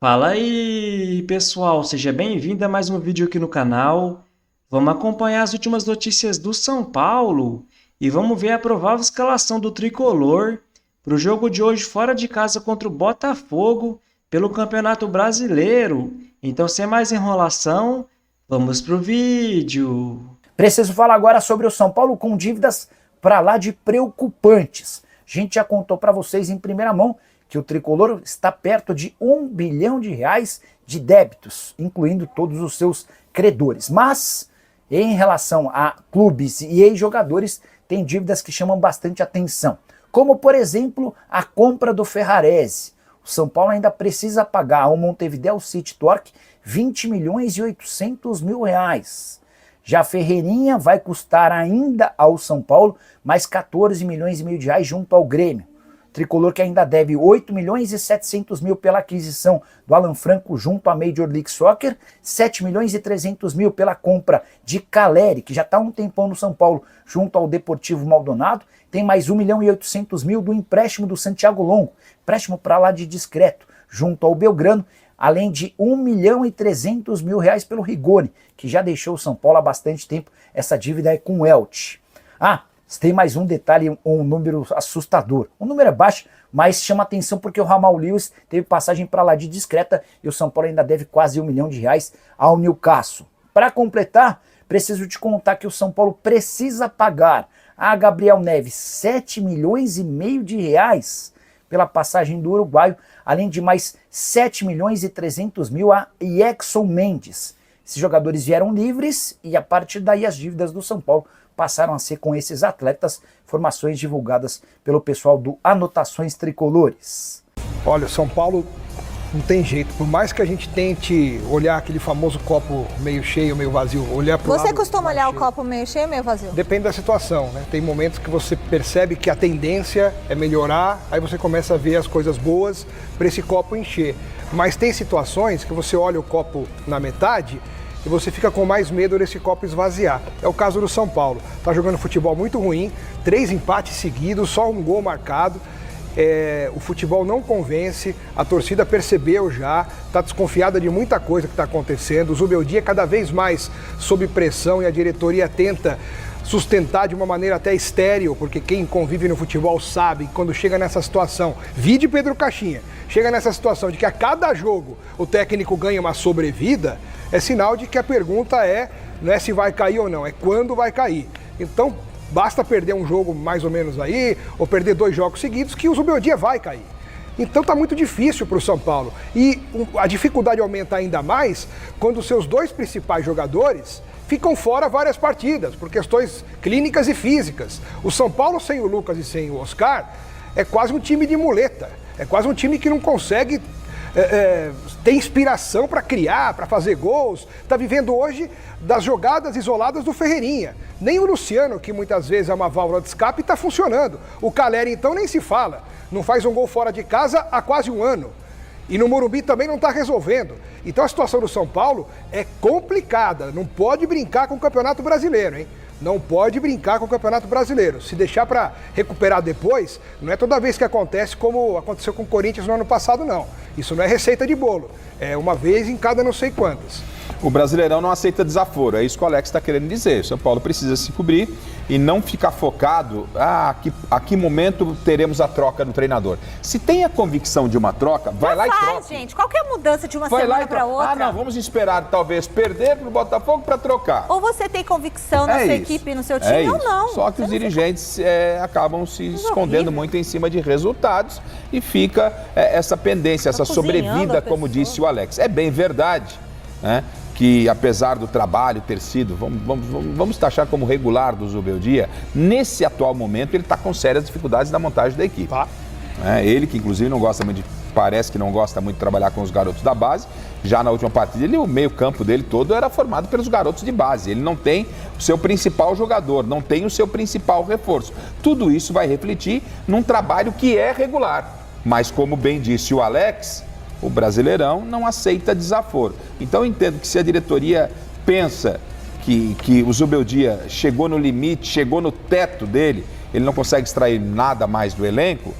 Fala aí, pessoal, seja bem-vindo a mais um vídeo aqui no canal. Vamos acompanhar as últimas notícias do São Paulo e vamos ver a provável escalação do Tricolor para o jogo de hoje fora de casa contra o Botafogo pelo Campeonato Brasileiro. Então, sem mais enrolação, vamos pro vídeo. Preciso falar agora sobre o São Paulo com dívidas para lá de preocupantes. A gente já contou para vocês em primeira mão que o Tricolor está perto de R$ 1 bilhão de débitos, incluindo todos os seus credores. Mas, em relação a clubes e ex-jogadores, tem dívidas que chamam bastante atenção. Como, por exemplo, a compra do Ferrarese. O São Paulo ainda precisa pagar ao Montevideo City Torque 20 milhões e 800 mil reais. Já Ferreirinha vai custar ainda ao São Paulo mais 14 milhões e meio de reais junto ao Grêmio. Tricolor que ainda deve 8 milhões e 700 mil pela aquisição do Alan Franco junto à Major League Soccer, 7 milhões e 300 mil pela compra de Caleri, que já está há um tempão no São Paulo, junto ao Deportivo Maldonado, tem mais 1 milhão e 800 mil do empréstimo do Santiago Longo, empréstimo para lá de discreto, junto ao Belgrano, além de 1 milhão e 300 mil reais pelo Rigoni, que já deixou o São Paulo há bastante tempo, essa dívida é com o Elche. Tem mais um detalhe, um número assustador. O número é baixo, mas chama atenção porque o Ramal Lewis teve passagem para lá de discreta e o São Paulo ainda deve quase 1 milhão de reais ao Newcastle. Para completar, preciso te contar que o São Paulo precisa pagar a Gabriel Neves 7 milhões e meio de reais pela passagem do uruguaio, além de mais 7 milhões e 300 mil a Yaxon Mendes. Esses jogadores vieram livres e a partir daí as dívidas do São Paulo passaram a ser com esses atletas, informações divulgadas pelo pessoal do Anotações Tricolores. Olha, o São Paulo não tem jeito, por mais que a gente tente olhar aquele famoso copo meio cheio, meio vazio, olhar para o lado... Você costuma olhar cheio. o copo meio cheio ou meio vazio? Depende da situação, né? Tem momentos que você percebe que a tendência é melhorar, aí você começa a ver as coisas boas para esse copo encher. Mas tem situações que você olha o copo na metade e você fica com mais medo desse copo esvaziar. É o caso do São Paulo. Tá jogando futebol muito ruim, 3 empates seguidos, só um gol marcado. O futebol não convence, a torcida percebeu já, está desconfiada de muita coisa que está acontecendo. O Zubeldia cada vez mais sob pressão e a diretoria tenta sustentar de uma maneira até estéril, porque quem convive no futebol sabe que quando chega nessa situação, vide Pedro Caixinha, chega nessa situação de que a cada jogo o técnico ganha uma sobrevida, é sinal de que a pergunta não é se vai cair ou não, é quando vai cair. Então, basta perder um jogo mais ou menos aí, ou perder 2 jogos seguidos, que o Zubeldia vai cair. Então tá muito difícil para o São Paulo. E a dificuldade aumenta ainda mais quando os seus 2 principais jogadores ficam fora várias partidas, por questões clínicas e físicas. O São Paulo sem o Lucas e sem o Oscar é quase um time de muleta. É quase um time que não consegue ter inspiração para criar, para fazer gols. Está vivendo hoje das jogadas isoladas do Ferreirinha. Nem o Luciano, que muitas vezes é uma válvula de escape, está funcionando. O Caleri, então, nem se fala. Não faz um gol fora de casa há quase um ano. E no Morumbi também não está resolvendo. Então a situação do São Paulo é complicada. Não pode brincar com o Campeonato Brasileiro, hein? Não pode brincar com o Campeonato Brasileiro. Se deixar para recuperar depois, não é toda vez que acontece como aconteceu com o Corinthians no ano passado, não. Isso não é receita de bolo. É uma vez em cada não sei quantas. O Brasileirão não aceita desaforo, é isso que o Alex está querendo dizer. O São Paulo precisa se cobrir e não ficar focado, a que momento teremos a troca no treinador. Se tem a convicção de uma troca, vai lá e troca. Gente, qual que é a mudança de uma Vai lá semana e para troca. outra? Não, vamos esperar talvez perder para o Botafogo para trocar. Ou você tem convicção na sua equipe, no seu time, ou não. Só que os dirigentes acabam se escondendo horrível. muito em cima de resultados e fica essa pendência, essa sobrevida, como disse o Alex. É bem verdade, né? Que apesar do trabalho ter sido, vamos taxar como regular do Zubeldia, nesse atual momento ele está com sérias dificuldades na montagem da equipe. Ele que inclusive não gosta muito parece que não gosta muito de trabalhar com os garotos da base, já na última partida o meio campo dele todo era formado pelos garotos de base, ele não tem o seu principal jogador, não tem o seu principal reforço. Tudo isso vai refletir num trabalho que é regular, mas como bem disse o Alex, o Brasileirão não aceita desaforo. Então eu entendo que se a diretoria pensa que o Zubeldia chegou no limite, chegou no teto dele, ele não consegue extrair nada mais do elenco,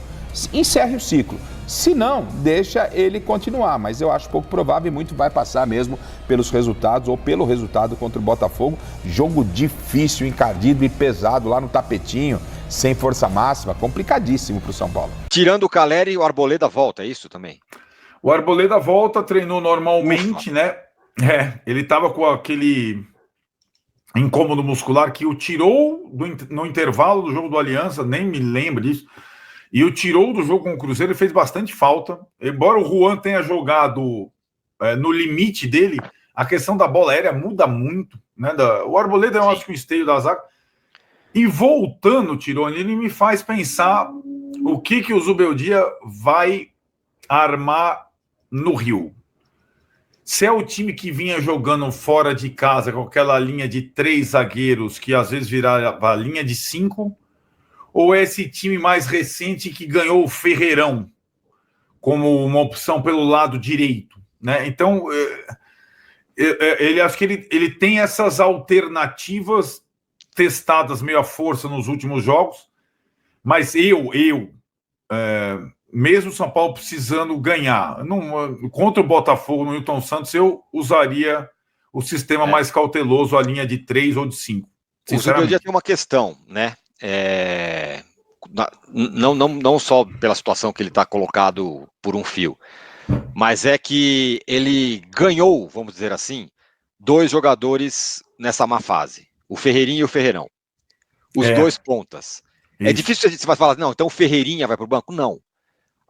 encerre o ciclo. Se não, deixa ele continuar, mas eu acho pouco provável e muito vai passar mesmo pelos resultados ou pelo resultado contra o Botafogo. Jogo difícil, encardido e pesado lá no tapetinho, sem força máxima, complicadíssimo para o São Paulo. Tirando o Caleri, o Arboleda volta, é isso também? O Arboleda volta, treinou normalmente, né? Ele estava com aquele incômodo muscular que o tirou no intervalo do jogo do Aliança, nem me lembro disso, e o tirou do jogo com o Cruzeiro, ele fez bastante falta. Embora o Juan tenha jogado no limite dele, a questão da bola aérea muda muito, né? O Arboleda, eu acho que o esteio da zaga. E voltando, Tironi, ele me faz pensar o que o Zubeldia vai armar no Rio. Se é o time que vinha jogando fora de casa com aquela linha de 3 zagueiros que às vezes virava a linha de 5, ou é esse time mais recente que ganhou o Ferreirão como uma opção pelo lado direito, né? Então, acho que ele tem essas alternativas testadas meio à força nos últimos jogos, mas mesmo o São Paulo precisando ganhar, contra o Botafogo no Newton Santos, eu usaria o sistema mais cauteloso, a linha de 3 ou de 5. O Zubeldia tem uma questão, né? Não só pela situação que ele está colocado por um fio, mas é que ele ganhou, vamos dizer assim, 2 jogadores nessa má fase, o Ferreirinha e o Ferreirão, os 2 pontas. Isso. É difícil você vai falar, não, então o Ferreirinha vai para o banco? Não.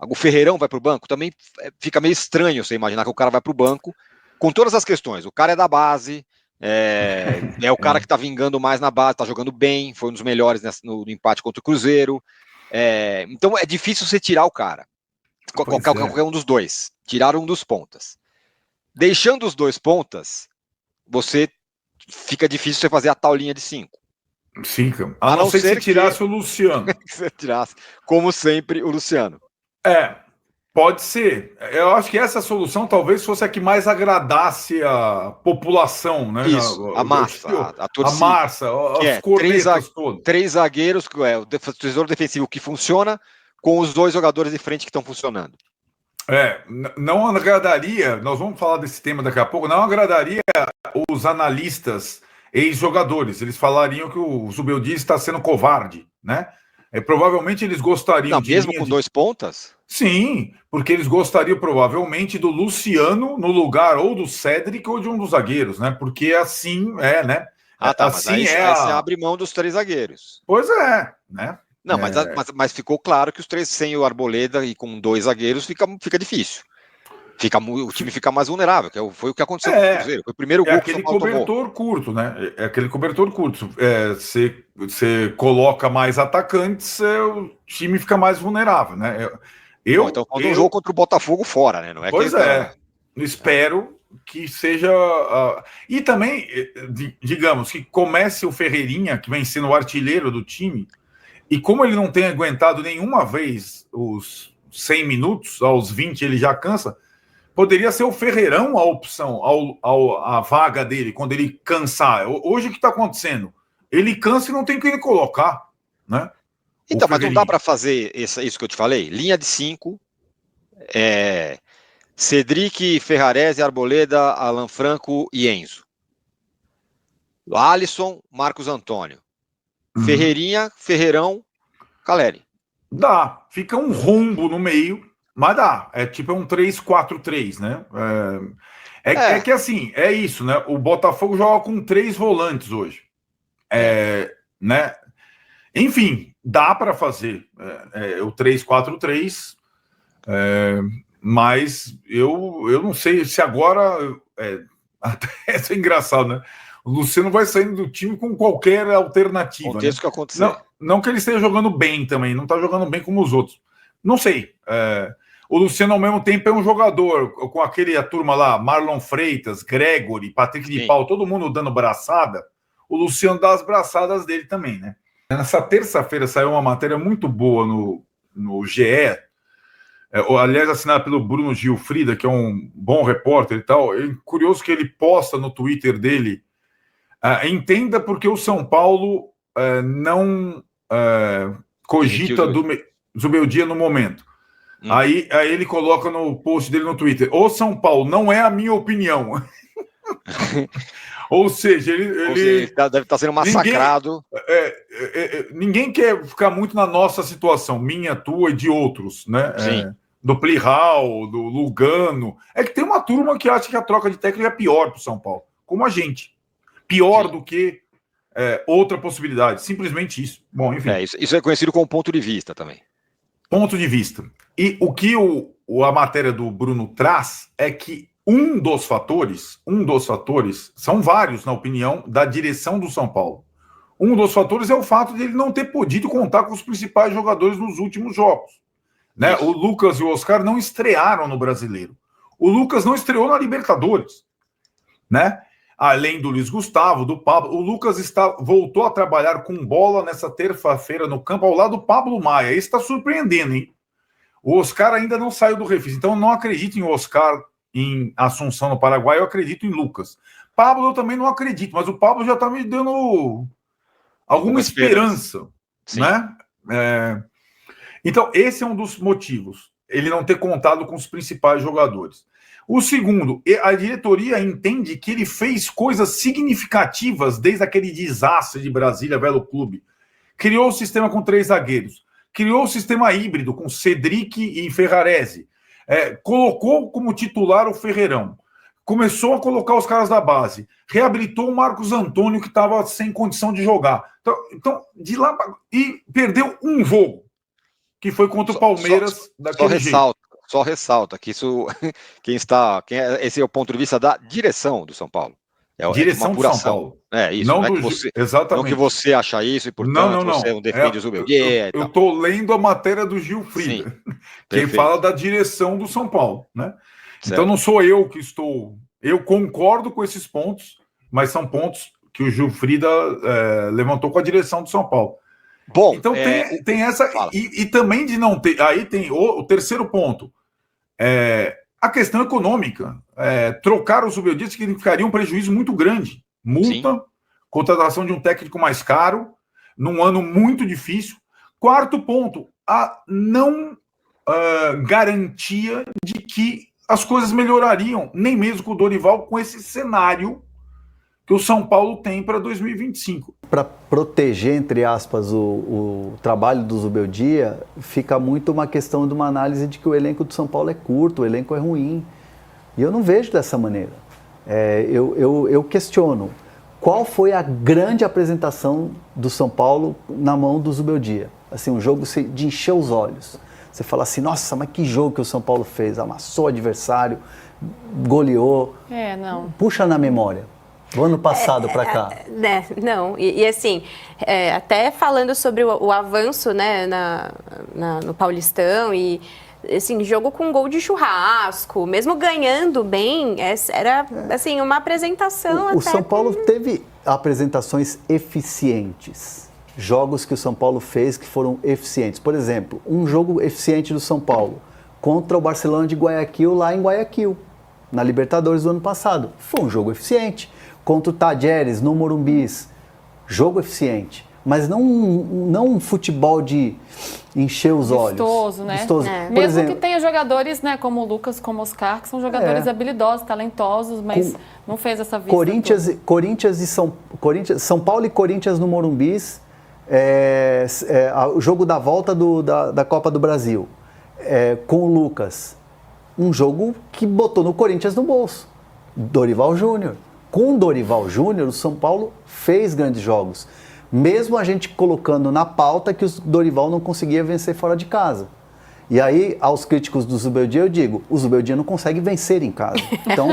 O Ferreirão vai para o banco? Também fica meio estranho você imaginar que o cara vai para o banco, com todas as questões. O cara é da base, é o cara que está vingando mais na base, está jogando bem, foi um dos melhores no empate contra o Cruzeiro. Então é difícil você tirar o cara, qualquer um dos 2, tirar um dos pontas. Deixando os 2 pontas, fica difícil você fazer a tal linha de 5. 5. A não ser que tirasse o Luciano. Se tirasse, como sempre, o Luciano. Pode ser. Eu acho que essa solução talvez fosse a que mais agradasse a população, né? Isso, a massa, a torcida. A massa, os cornetas todos. 3 zagueiros, o tesouro defensivo que funciona, com os 2 jogadores de frente que estão funcionando. Não agradaria, nós vamos falar desse tema daqui a pouco, não agradaria os analistas ex-jogadores. Eles falariam que o Zubeldia está sendo covarde, né? Provavelmente eles gostariam mesmo com 2 pontas? Sim, porque eles gostariam provavelmente do Luciano no lugar ou do Cédric ou de um dos zagueiros, né? Porque assim né? Assim mas aí você abre mão dos 3 zagueiros. Pois é, né? Não, mas ficou claro que os 3 sem o Arboleda e com 2 zagueiros fica difícil. O time fica mais vulnerável, foi o que aconteceu com o Cruzeiro. Foi o primeiro gol que o São Paulo tomou. Cobertor curto, né? É aquele cobertor curto. Você coloca mais atacantes, o time fica mais vulnerável, né? Então falta um jogo contra o Botafogo fora, né? Não é pois espero que seja... E também, digamos, que comece o Ferreirinha, que vem sendo o artilheiro do time, e como ele não tem aguentado nenhuma vez os 100 minutos, aos 20 ele já cansa, poderia ser o Ferreirão a opção, a vaga dele, quando ele cansar. Hoje o que está acontecendo? Ele cansa e não tem quem ele colocar, né? Então, mas não dá para fazer isso que eu te falei? Linha de 5, Cedric, Ferrarese, Arboleda, Alan Franco e Enzo. Alisson, Marcos Antônio. Ferreirinha, Ferreirão, Caleri. Dá, fica um rombo no meio, mas dá. Tipo um 3-4-3, né? Que assim, é isso, né? O Botafogo joga com 3 volantes hoje. Né? Enfim, dá para fazer o 3-4-3, mas eu não sei se agora... até é engraçado, né? O Luciano vai saindo do time com qualquer alternativa. Aconteça o que acontecer. Não que ele esteja jogando bem também, não está jogando bem como os outros. Não sei. O Luciano, ao mesmo tempo, é um jogador com a turma lá, Marlon Freitas, Gregory, Patrick de Paulo, todo mundo dando braçada. O Luciano dá as braçadas dele também, né? Nessa terça-feira saiu uma matéria muito boa no GE, aliás, assinada pelo Bruno Gilfrida, que é um bom repórter e tal. É curioso que ele posta no Twitter dele: entenda porque o São Paulo não cogita Zubeldia no momento. Aí ele coloca no post dele no Twitter: o São Paulo não é a minha opinião. Ou seja, ele deve estar sendo massacrado. Ninguém quer ficar muito na nossa situação, minha, tua e de outros, né? Sim. Do Plihal, do Lugano. É que tem uma turma que acha que a troca de técnico é pior para o São Paulo, como a gente. Pior do que outra possibilidade. Simplesmente isso. Bom, enfim. Isso é conhecido como ponto de vista também. Ponto de vista. E o que a matéria do Bruno traz é que um dos fatores, são vários, na opinião, da direção do São Paulo. Um dos fatores é o fato de ele não ter podido contar com os principais jogadores nos últimos jogos. Né? O Lucas e o Oscar não estrearam no Brasileiro. O Lucas não estreou na Libertadores. Né? Além do Luiz Gustavo, do Pablo, o Lucas voltou a trabalhar com bola nessa terça-feira no campo ao lado do Pablo Maia. Isso está surpreendendo, hein? O Oscar ainda não saiu do refis. Então, eu não acredito em Oscar em Assunção, no Paraguai, eu acredito em Lucas. Pablo eu também não acredito, mas o Pablo já está me dando alguma esperança. Né? Então, esse é um dos motivos, ele não ter contado com os principais jogadores. O segundo, a diretoria entende que ele fez coisas significativas desde aquele desastre de Brasília, Velo Clube. Criou o sistema com 3 zagueiros, criou o sistema híbrido com Cedric e Ferrarese, colocou como titular o Ferreirão, começou a colocar os caras da base, reabilitou o Marcos Antônio, que estava sem condição de jogar. Então, de lá e perdeu um jogo, que foi contra o Palmeiras daquele jeito. Só ressalta que isso, esse é o ponto de vista da direção do São Paulo. Direção do São Paulo. Isso. Não, exatamente. Não que você acha isso e, portanto, você não defende o Zubeldia. Eu estou lendo a matéria do Gil Frida, que fala da direção do São Paulo. Né? Então não sou eu que estou... Eu concordo com esses pontos, mas são pontos que o Gil Frida levantou com a direção do São Paulo. Bom, então tem essa... E também de não ter... Aí tem o terceiro ponto. A questão econômica. Trocar o Zubeldia significaria um prejuízo muito grande. Multa, contratação de um técnico mais caro, num ano muito difícil. Quarto ponto, a não garantia de que as coisas melhorariam, nem mesmo com o Dorival, com esse cenário que o São Paulo tem para 2025. Para proteger, entre aspas, o trabalho do Zubeldia, fica muito uma questão de uma análise de que o elenco do São Paulo é curto, o elenco é ruim. E eu não vejo dessa maneira. Eu questiono. Qual foi a grande apresentação do São Paulo na mão do Zubeldia? Assim, um jogo de encher os olhos. Você fala assim, nossa, mas que jogo que o São Paulo fez. Amassou o adversário, goleou. Não. Puxa na memória. Do ano passado para cá. Não, e assim, até falando sobre o avanço, né, no Paulistão, e assim, jogo com gol de churrasco, mesmo ganhando bem, era assim, uma apresentação. O São Paulo teve apresentações eficientes, jogos que o São Paulo fez que foram eficientes. Por exemplo, um jogo eficiente do São Paulo contra o Barcelona de Guayaquil, lá em Guayaquil, na Libertadores do ano passado. Foi um jogo eficiente. Contra o Tajeres, no Morumbis, jogo eficiente. Mas não um futebol de encher os olhos. Vistoso, né? Por mesmo exemplo, que tenha jogadores, né, como o Lucas, como o Oscar, que são jogadores habilidosos, talentosos, mas não fez essa vista. São Paulo e Corinthians no Morumbis, o jogo da volta da Copa do Brasil, com o Lucas. Um jogo que botou no Corinthians no bolso. Dorival Júnior. Com o Dorival Júnior, o São Paulo fez grandes jogos. Mesmo a gente colocando na pauta que o Dorival não conseguia vencer fora de casa. E aí, aos críticos do Zubeldia, eu digo, o Zubeldia não consegue vencer em casa. Então,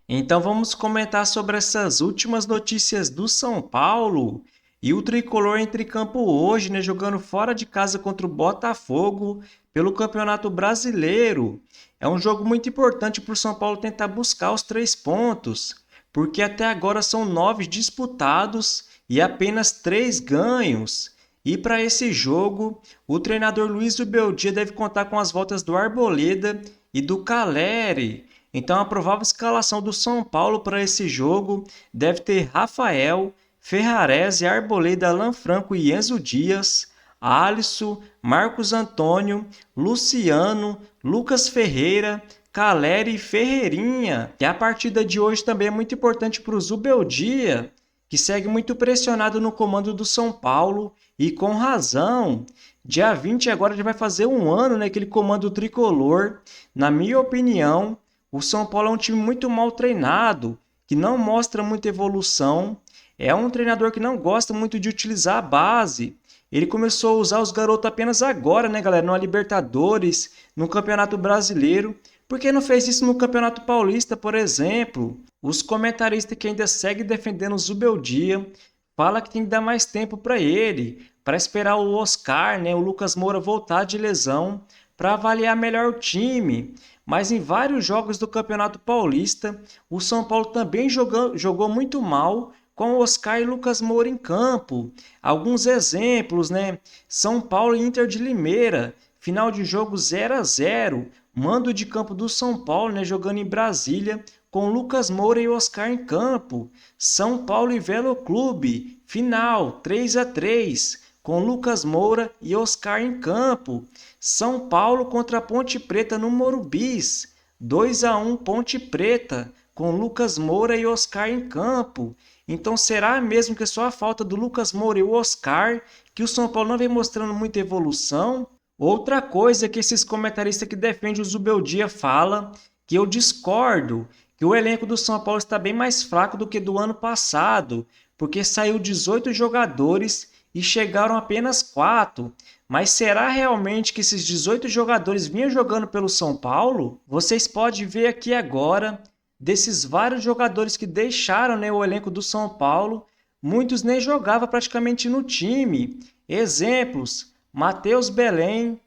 Então vamos comentar sobre essas últimas notícias do São Paulo. E o Tricolor entra em campo hoje, né, jogando fora de casa contra o Botafogo pelo Campeonato Brasileiro. É um jogo muito importante para o São Paulo tentar buscar os 3 pontos, porque até agora são 9 disputados e apenas 3 ganhos. E para esse jogo, o treinador Luiz Zubeldia deve contar com as voltas do Arboleda e do Caleri. Então a provável escalação do São Paulo para esse jogo deve ter Rafael, Ferrarese, Arboleda, Alan Franco e Enzo Dias. Alisson, Marcos Antônio, Luciano, Lucas Ferreira, Caleri e Ferreirinha. E a partida de hoje também é muito importante para o Zubeldia, que segue muito pressionado no comando do São Paulo, e com razão. Dia 20 agora já vai fazer um ano, né, que ele comanda o tricolor. Na minha opinião, o São Paulo é um time muito mal treinado, que não mostra muita evolução. É um treinador que não gosta muito de utilizar a base. Ele começou a usar os garotos apenas agora, né, galera? No Libertadores, no Campeonato Brasileiro. Por que não fez isso no Campeonato Paulista, por exemplo? Os comentaristas que ainda seguem defendendo o Zubeldia falam que tem que dar mais tempo para ele, para esperar o Oscar, né, o Lucas Moura voltar de lesão, para avaliar melhor o time. Mas em vários jogos do Campeonato Paulista, o São Paulo também jogou muito mal com o Oscar e Lucas Moura em campo. Alguns exemplos, né? São Paulo e Inter de Limeira, final de jogo 0-0. Mando de campo do São Paulo, né, jogando em Brasília, com Lucas Moura e Oscar em campo. São Paulo e Velo Clube, final 3-3, com Lucas Moura e Oscar em campo. São Paulo contra Ponte Preta no Morumbis, 2-1 Ponte Preta, com Lucas Moura e Oscar em campo. Então será mesmo que é só a falta do Lucas Moura e o Oscar que o São Paulo não vem mostrando muita evolução? Outra coisa que esses comentaristas que defendem o Zubeldia falam, que eu discordo, que o elenco do São Paulo está bem mais fraco do que do ano passado, porque saiu 18 jogadores e chegaram apenas 4. Mas será realmente que esses 18 jogadores vinham jogando pelo São Paulo? Vocês podem ver aqui agora, desses vários jogadores que deixaram, né, o elenco do São Paulo, muitos nem jogavam praticamente no time. Exemplos: Matheus Belém,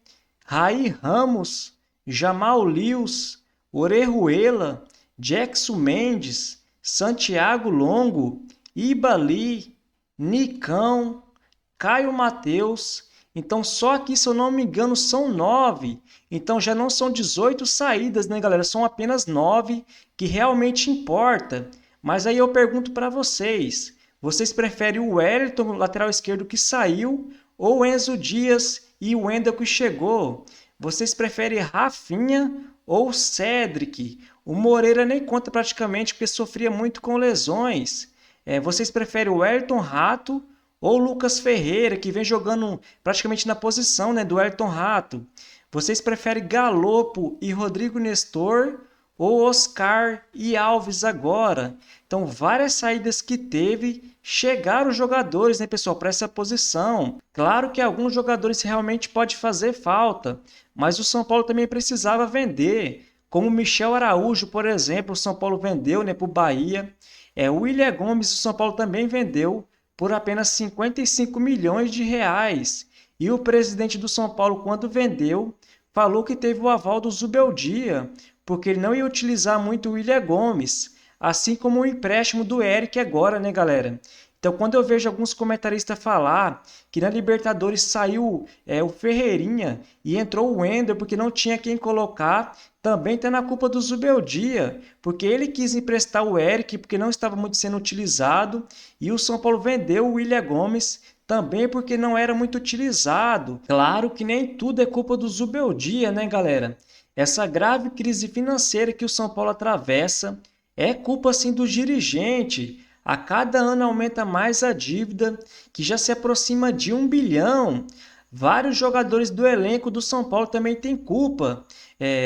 Raí Ramos, Jamal Lewis, Orejuela, Jackson Mendes, Santiago Longo, Ibali, Nicão, Caio Mateus. Então só aqui, se eu não me engano, são 9. Então já não são 18 saídas, né, galera? São apenas 9, que realmente importa. Mas aí eu pergunto para vocês, vocês preferem o Wellington, lateral esquerdo, que saiu, ou o Enzo Dias e o Wendel, que chegou? Vocês preferem Rafinha ou o Cedric? O Moreira nem conta praticamente, porque sofria muito com lesões. Vocês preferem o Wellington Rato ou o Lucas Ferreira, que vem jogando praticamente na posição, né, do Wellington Rato? Vocês preferem Galopo e Rodrigo Nestor ou Oscar e Alves agora? Então, várias saídas que teve, chegaram jogadores, né, pessoal, para essa posição. Claro que alguns jogadores realmente podem fazer falta, mas o São Paulo também precisava vender. Como o Michel Araújo, por exemplo, o São Paulo vendeu, né, para o Bahia. O William Gomes, o São Paulo também vendeu por apenas 55 milhões de reais. E o presidente do São Paulo, quando vendeu, falou que teve o aval do Zubeldia, porque ele não ia utilizar muito o William Gomes, assim como o empréstimo do Eric agora, né, galera? Então, quando eu vejo alguns comentaristas falar que na Libertadores saiu o Ferreirinha e entrou o Wendel porque não tinha quem colocar, também está na culpa do Zubeldia, porque ele quis emprestar o Eric porque não estava muito sendo utilizado, e o São Paulo vendeu o William Gomes também porque não era muito utilizado. Claro que nem tudo é culpa do Zubeldia, né, galera? Essa grave crise financeira que o São Paulo atravessa é culpa, sim, do dirigente. A cada ano aumenta mais a dívida, que já se aproxima de 1 bilhão. Vários jogadores do elenco do São Paulo também têm culpa.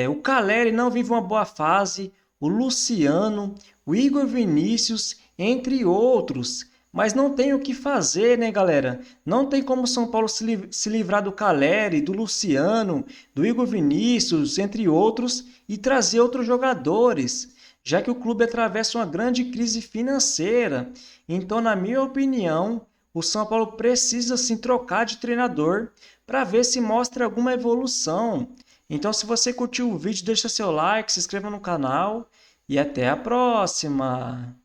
O Caleri não vive uma boa fase, o Luciano, o Igor Vinícius, entre outros. Mas não tem o que fazer, né, galera? Não tem como o São Paulo se livrar do Caleri, do Luciano, do Igor Vinícius, entre outros, e trazer outros jogadores, já que o clube atravessa uma grande crise financeira. Então, na minha opinião, o São Paulo precisa sim trocar de treinador para ver se mostra alguma evolução. Então, se você curtiu o vídeo, deixa seu like, se inscreva no canal e até a próxima!